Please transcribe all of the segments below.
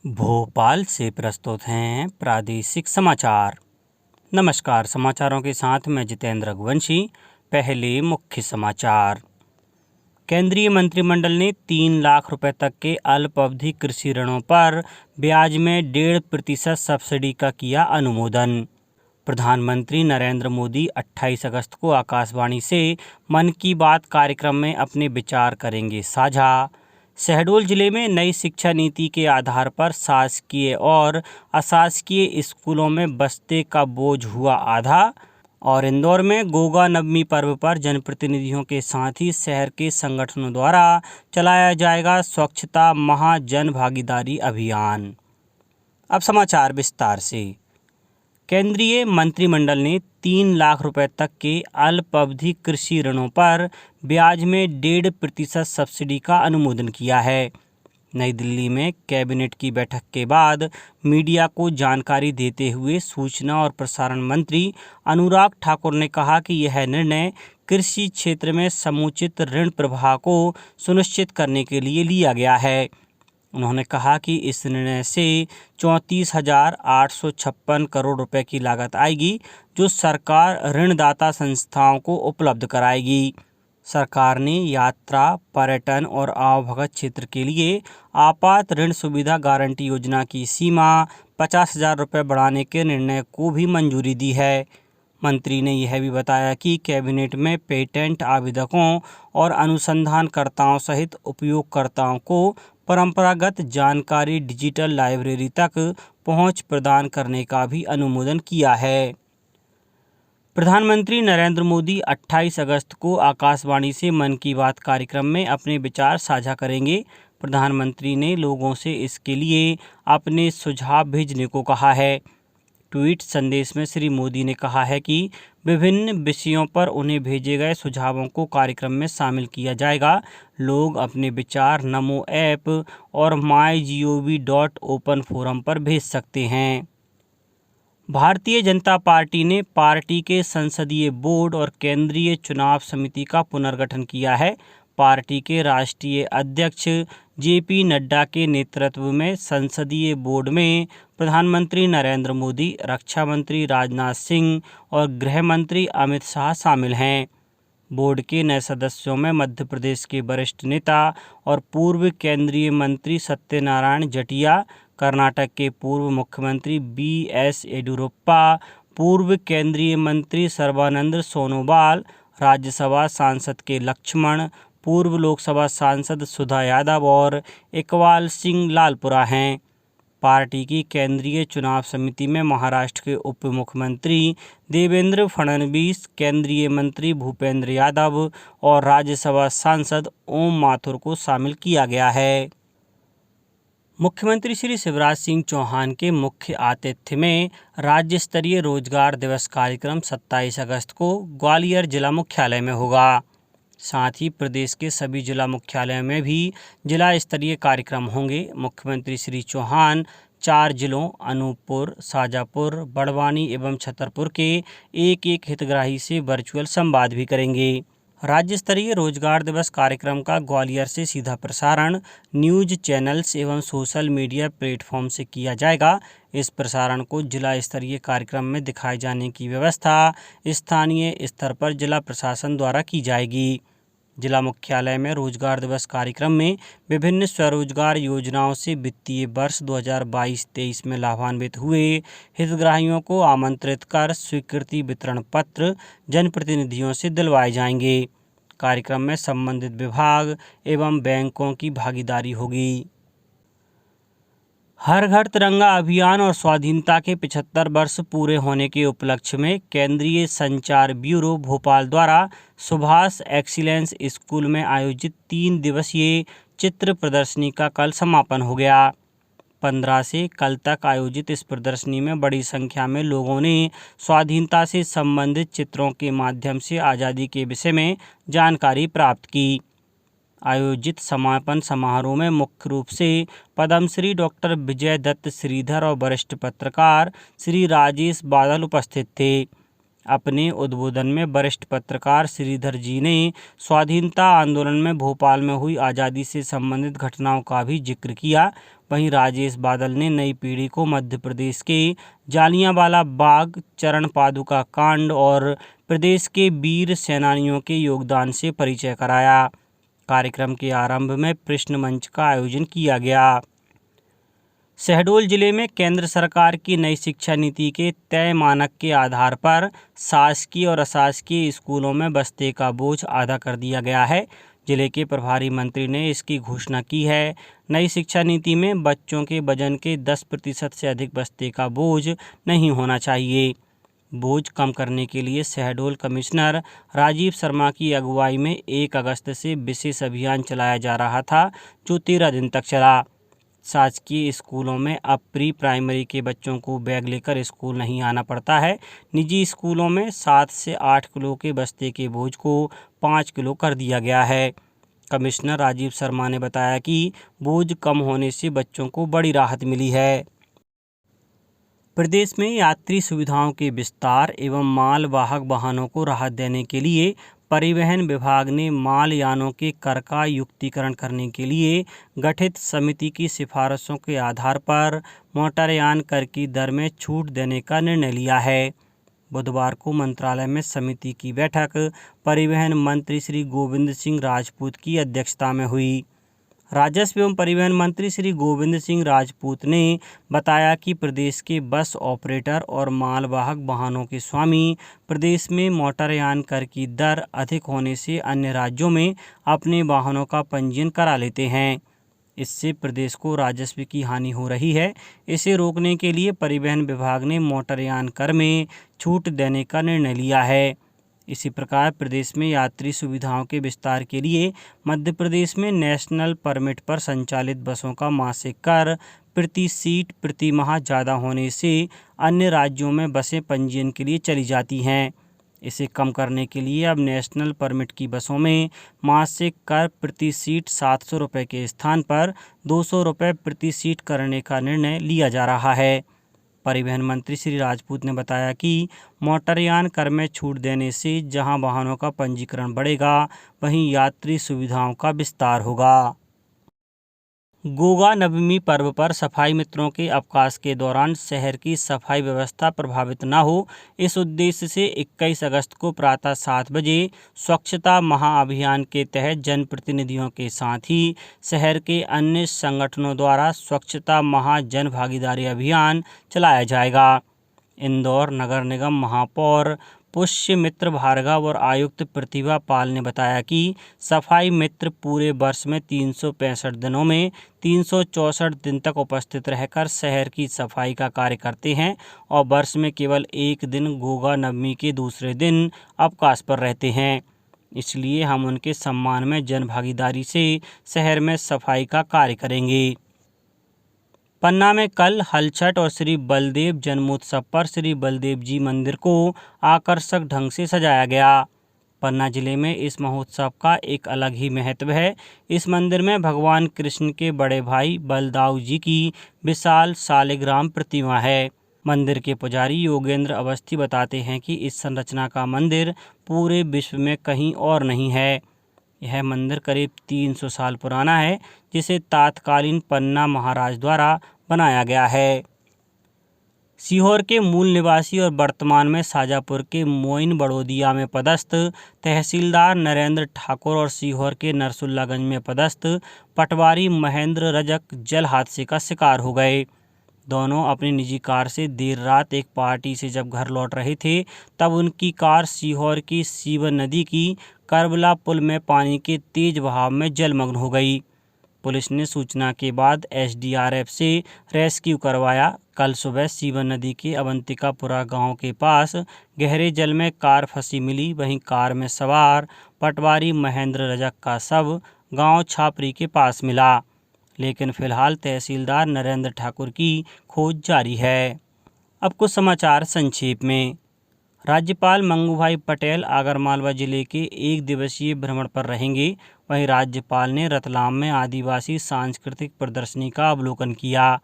भोपाल से प्रस्तुत हैं प्रादेशिक समाचार। नमस्कार, समाचारों के साथ मैं जितेंद्र रघुवंशी। पहले मुख्य समाचार। केंद्रीय मंत्रिमंडल ने 3 लाख रुपए तक के अल्प अवधि कृषि ऋणों पर ब्याज में 1.5% सब्सिडी का किया अनुमोदन। प्रधानमंत्री नरेंद्र मोदी 28 अगस्त को आकाशवाणी से मन की बात कार्यक्रम में अपने विचार करेंगे साझा। शहडोल जिले में नई शिक्षा नीति के आधार पर शासकीय और अशासकीय स्कूलों में बस्ते का बोझ हुआ आधा। और इंदौर में गोगा नवमी पर्व पर जनप्रतिनिधियों के साथ ही शहर के संगठनों द्वारा चलाया जाएगा स्वच्छता महा जन भागीदारी अभियान। अब समाचार विस्तार से। केंद्रीय मंत्रिमंडल ने 3 लाख रुपए तक के अल्प अवधि कृषि ऋणों पर ब्याज में 1.5% सब्सिडी का अनुमोदन किया है। नई दिल्ली में कैबिनेट की बैठक के बाद मीडिया को जानकारी देते हुए सूचना और प्रसारण मंत्री अनुराग ठाकुर ने कहा कि यह निर्णय कृषि क्षेत्र में समुचित ऋण प्रवाह को सुनिश्चित करने के लिए लिया गया है। उन्होंने कहा कि इस निर्णय से 34,856 करोड़ रुपए की लागत आएगी, जो सरकार ऋणदाता संस्थाओं को उपलब्ध कराएगी। सरकार ने यात्रा, पर्यटन और आवभगत क्षेत्र के लिए आपात ऋण सुविधा गारंटी योजना की सीमा 50,000 रुपये बढ़ाने के निर्णय को भी मंजूरी दी है। मंत्री ने यह भी बताया कि कैबिनेट में पेटेंट आवेदकों और अनुसंधानकर्ताओं सहित उपयोगकर्ताओं को परंपरागत जानकारी डिजिटल लाइब्रेरी तक पहुंच प्रदान करने का भी अनुमोदन किया है। प्रधानमंत्री नरेंद्र मोदी 28 अगस्त को आकाशवाणी से मन की बात कार्यक्रम में अपने विचार साझा करेंगे। प्रधानमंत्री ने लोगों से इसके लिए अपने सुझाव भेजने को कहा है। ट्वीट संदेश में श्री मोदी ने कहा है कि विभिन्न विषयों पर उन्हें भेजे गए सुझावों को कार्यक्रम में शामिल किया जाएगा। लोग अपने विचार नमो ऐप और mygov.open फोरम पर भेज सकते हैं। भारतीय जनता पार्टी ने पार्टी के संसदीय बोर्ड और केंद्रीय चुनाव समिति का पुनर्गठन किया है। पार्टी के राष्ट्रीय अध्यक्ष जेपी नड्डा के नेतृत्व में संसदीय बोर्ड में प्रधानमंत्री नरेंद्र मोदी, रक्षा मंत्री राजनाथ सिंह और गृह मंत्री अमित शाह शामिल हैं। बोर्ड के नए सदस्यों में मध्य प्रदेश के वरिष्ठ नेता और पूर्व केंद्रीय मंत्री सत्यनारायण जटिया, कर्नाटक के पूर्व मुख्यमंत्री BS येडियुरप्पा, पूर्व केंद्रीय मंत्री सर्बानंद सोनोवाल, राज्यसभा सांसद के लक्ष्मण, पूर्व लोकसभा सांसद सुधा यादव और इकबाल सिंह लालपुरा हैं। पार्टी की केंद्रीय चुनाव समिति में महाराष्ट्र के उप मुख्यमंत्री देवेंद्र फडणवीस, केंद्रीय मंत्री भूपेंद्र यादव और राज्यसभा सांसद ओम माथुर को शामिल किया गया है। मुख्यमंत्री श्री शिवराज सिंह चौहान के मुख्य आतिथ्य में राज्य स्तरीय रोजगार दिवस कार्यक्रम 27 अगस्त को ग्वालियर जिला मुख्यालय में होगा। साथ ही प्रदेश के सभी जिला मुख्यालयों में भी जिला स्तरीय कार्यक्रम होंगे। मुख्यमंत्री श्री चौहान 4 जिलों अनूपपुर, शाजापुर, बड़वानी एवं छतरपुर के एक हितग्राही से वर्चुअल संवाद भी करेंगे। राज्य स्तरीय रोजगार दिवस कार्यक्रम का ग्वालियर से सीधा प्रसारण न्यूज चैनल्स एवं सोशल मीडिया प्लेटफॉर्म से किया जाएगा। इस प्रसारण को जिला स्तरीय कार्यक्रम में दिखाए जाने की व्यवस्था स्थानीय स्तर पर जिला प्रशासन द्वारा की जाएगी। जिला मुख्यालय में रोजगार दिवस कार्यक्रम में विभिन्न स्वरोजगार योजनाओं से वित्तीय वर्ष 2022-23 में लाभान्वित हुए हितग्राहियों को आमंत्रित कर स्वीकृति वितरण पत्र जनप्रतिनिधियों से दिलवाए जाएंगे। कार्यक्रम में संबंधित विभाग एवं बैंकों की भागीदारी होगी। हर घर तिरंगा अभियान और स्वाधीनता के 75 वर्ष पूरे होने के उपलक्ष्य में केंद्रीय संचार ब्यूरो भोपाल द्वारा सुभाष एक्सीलेंस स्कूल में आयोजित 3 दिवसीय चित्र प्रदर्शनी का कल समापन हो गया। 15 से कल तक आयोजित इस प्रदर्शनी में बड़ी संख्या में लोगों ने स्वाधीनता से संबंधित चित्रों के माध्यम से आज़ादी के विषय में जानकारी प्राप्त की। आयोजित समापन समारोह में मुख्य रूप से पद्मश्री डॉक्टर विजय दत्त श्रीधर और वरिष्ठ पत्रकार श्री राजेश बादल उपस्थित थे। अपने उद्बोधन में वरिष्ठ पत्रकार श्रीधर जी ने स्वाधीनता आंदोलन में भोपाल में हुई आज़ादी से संबंधित घटनाओं का भी जिक्र किया। वहीं राजेश बादल ने नई पीढ़ी को मध्य प्रदेश के जालियांवाला बाग, चरण पादुका कांड और प्रदेश के वीर सेनानियों के योगदान से परिचय कराया। कार्यक्रम के आरंभ में प्रश्न मंच का आयोजन किया गया। शहडोल जिले में केंद्र सरकार की नई शिक्षा नीति के तय मानक के आधार पर शासकीय और अशासकीय स्कूलों में बस्ते का बोझ आधा कर दिया गया है। जिले के प्रभारी मंत्री ने इसकी घोषणा की है। नई शिक्षा नीति में बच्चों के वजन के 10% से अधिक बस्ते का बोझ नहीं होना चाहिए। बोझ कम करने के लिए शहडोल कमिश्नर राजीव शर्मा की अगुवाई में 1 अगस्त से विशेष अभियान चलाया जा रहा था, जो 13 दिन तक चला। शासकीय स्कूलों में अब प्री प्राइमरी के बच्चों को बैग लेकर स्कूल नहीं आना पड़ता है। निजी स्कूलों में 7 से 8 किलो के बस्ते के बोझ को 5 किलो कर दिया गया है। कमिश्नर राजीव शर्मा ने बताया कि बोझ कम होने से बच्चों को बड़ी राहत मिली है। प्रदेश में यात्री सुविधाओं के विस्तार एवं मालवाहक वाहनों को राहत देने के लिए परिवहन विभाग ने माल यानों के कर का युक्तिकरण करने के लिए गठित समिति की सिफारिशों के आधार पर मोटरयान कर की दर में छूट देने का निर्णय लिया है। बुधवार को मंत्रालय में समिति की बैठक परिवहन मंत्री श्री गोविंद सिंह राजपूत की अध्यक्षता में हुई। राजस्व एवं परिवहन मंत्री श्री गोविंद सिंह राजपूत ने बताया कि प्रदेश के बस ऑपरेटर और मालवाहक वाहनों के स्वामी प्रदेश में मोटरयान कर की दर अधिक होने से अन्य राज्यों में अपने वाहनों का पंजीयन करा लेते हैं। इससे प्रदेश को राजस्व की हानि हो रही है। इसे रोकने के लिए परिवहन विभाग ने मोटरयान कर में छूट देने का निर्णय लिया है। इसी प्रकार प्रदेश में यात्री सुविधाओं के विस्तार के लिए मध्य प्रदेश में नेशनल परमिट पर संचालित बसों का मासिक कर प्रति सीट प्रति माह ज़्यादा होने से अन्य राज्यों में बसें पंजीयन के लिए चली जाती हैं। इसे कम करने के लिए अब नेशनल परमिट की बसों में मासिक कर प्रति सीट 700 रुपये के स्थान पर 200 रुपये प्रति सीट करने का निर्णय लिया जा रहा है। परिवहन मंत्री श्री राजपूत ने बताया कि मोटरयान कर में छूट देने से जहां वाहनों का पंजीकरण बढ़ेगा, वहीं यात्री सुविधाओं का विस्तार होगा। गोगा नवमी पर्व पर सफाई मित्रों के अवकाश के दौरान शहर की सफाई व्यवस्था प्रभावित न हो, इस उद्देश्य से 21 अगस्त को प्रातः 7 बजे स्वच्छता महाअभियान के तहत जनप्रतिनिधियों के साथ ही शहर के अन्य संगठनों द्वारा स्वच्छता महा जन भागीदारी अभियान चलाया जाएगा। इंदौर नगर निगम महापौर पुष्य मित्र भार्गव और आयुक्त प्रतिभा पाल ने बताया कि सफाई मित्र पूरे वर्ष में 365 दिनों में 364 दिन तक उपस्थित रहकर शहर की सफाई का कार्य करते हैं और वर्ष में केवल 1 दिन गोगा नवमी के दूसरे दिन अवकाश पर रहते हैं। इसलिए हम उनके सम्मान में जन भागीदारी से शहर में सफाई का कार्य करेंगे। पन्ना में कल हलछठ और श्री बलदेव जन्मोत्सव पर श्री बलदेव जी मंदिर को आकर्षक ढंग से सजाया गया। पन्ना जिले में इस महोत्सव का एक अलग ही महत्व है। इस मंदिर में भगवान कृष्ण के बड़े भाई बलदाऊ जी की विशाल शालिग्राम प्रतिमा है। मंदिर के पुजारी योगेंद्र अवस्थी बताते हैं कि इस संरचना का मंदिर पूरे विश्व में कहीं और नहीं है। यह मंदिर करीब 300 साल पुराना है, जिसे तत्कालीन पन्ना महाराज द्वारा बनाया गया है। सीहोर के मूल निवासी और वर्तमान में शाजापुर के मोइन बड़ोदिया में पदस्थ तहसीलदार नरेंद्र ठाकुर और सीहोर के नरसुल्लागंज में पदस्थ पटवारी महेंद्र रजक जल हादसे का शिकार हो गए। दोनों अपनी निजी कार से देर रात एक पार्टी से जब घर लौट रहे थे, तब उनकी कार सीहोर की सीवन नदी की करबला पुल में पानी के तेज बहाव में जलमग्न हो गई। पुलिस ने सूचना के बाद एसडीआरएफ से रेस्क्यू करवाया। कल सुबह सीवन नदी के अवंतिकापुरा गांव के पास गहरे जल में कार फंसी मिली। वहीं कार में सवार पटवारी महेंद्र रजक का शव गांव छापरी के पास मिला, लेकिन फिलहाल तहसीलदार नरेंद्र ठाकुर की खोज जारी है। अब कुछ समाचार संक्षेप में। राज्यपाल मंगूभाई पटेल आगरमालवा जिले के 1 दिवसीय भ्रमण पर रहेंगे। वहीं राज्यपाल ने रतलाम में आदिवासी सांस्कृतिक प्रदर्शनी का अवलोकन किया।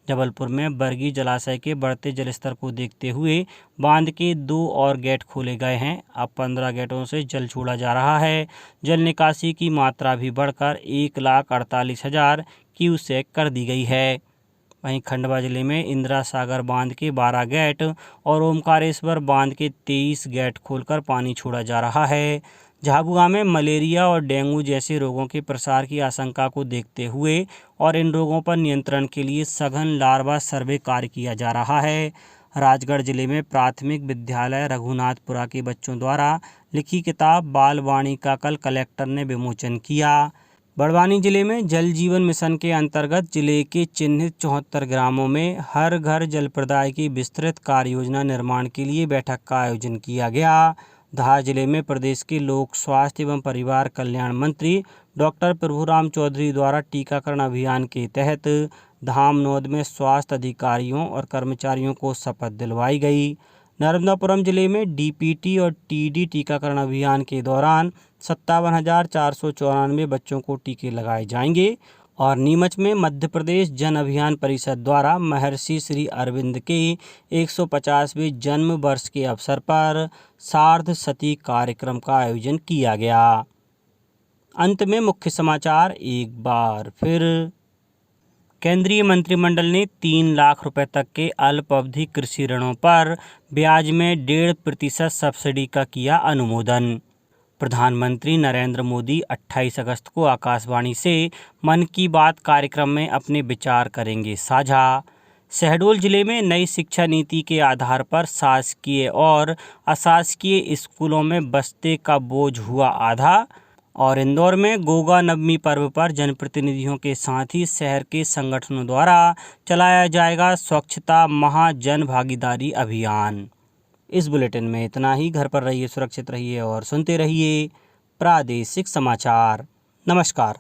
जबलपुर में बरगी जलाशय के बढ़ते जलस्तर को देखते हुए बांध के 2 और गेट खोले गए हैं। अब 15 गेटों से जल छोड़ा जा रहा है। जल निकासी की मात्रा भी बढ़कर 1,48,000 क्यूसेक कर दी गई है। वहीं खंडवा जिले में इंदिरा सागर बांध के 12 गेट और ओमकारेश्वर बांध के 23 गेट खोलकर पानी छोड़ा जा रहा है। झाबुआ में मलेरिया और डेंगू जैसे रोगों के प्रसार की आशंका को देखते हुए और इन रोगों पर नियंत्रण के लिए सघन लार्वा सर्वे कार्य किया जा रहा है। राजगढ़ जिले में प्राथमिक विद्यालय रघुनाथपुरा के बच्चों द्वारा लिखी किताब बाल वाणी का कल कलेक्टर ने विमोचन किया। बड़वानी जिले में जल जीवन मिशन के अंतर्गत जिले के चिन्हित 74 ग्रामों में हर घर जल प्रदाय की विस्तृत कार्य योजना निर्माण के लिए बैठक का आयोजन किया गया। धार जिले में प्रदेश के लोक स्वास्थ्य एवं परिवार कल्याण मंत्री डॉक्टर प्रभुराम चौधरी द्वारा टीकाकरण अभियान के तहत धामनोद में स्वास्थ्य अधिकारियों और कर्मचारियों को शपथ दिलवाई गई। नर्मदापुरम जिले में डीपीटी और टीडी टीकाकरण अभियान के दौरान 57,494 बच्चों को टीके लगाए जाएंगे। और नीमच में मध्य प्रदेश जन अभियान परिषद द्वारा महर्षि श्री अरविंद के 150वें जन्म वर्ष के अवसर पर सार्ध सती कार्यक्रम का आयोजन किया गया। अंत में मुख्य समाचार एक बार फिर। केंद्रीय मंत्रिमंडल ने 3 लाख रुपए तक के अल्प अवधि कृषि ऋणों पर ब्याज में 1.5% सब्सिडी का किया अनुमोदन। प्रधानमंत्री नरेंद्र मोदी 28 अगस्त को आकाशवाणी से मन की बात कार्यक्रम में अपने विचार करेंगे साझा। शहडोल जिले में नई शिक्षा नीति के आधार पर शासकीय और अशासकीय स्कूलों में बस्ते का बोझ हुआ आधा। और इंदौर में गोगा नवमी पर्व पर जनप्रतिनिधियों के साथ ही शहर के संगठनों द्वारा चलाया जाएगा स्वच्छता महा जन भागीदारी अभियान। इस बुलेटिन में इतना ही। घर पर रहिए, सुरक्षित रहिए और सुनते रहिए प्रादेशिक समाचार। नमस्कार।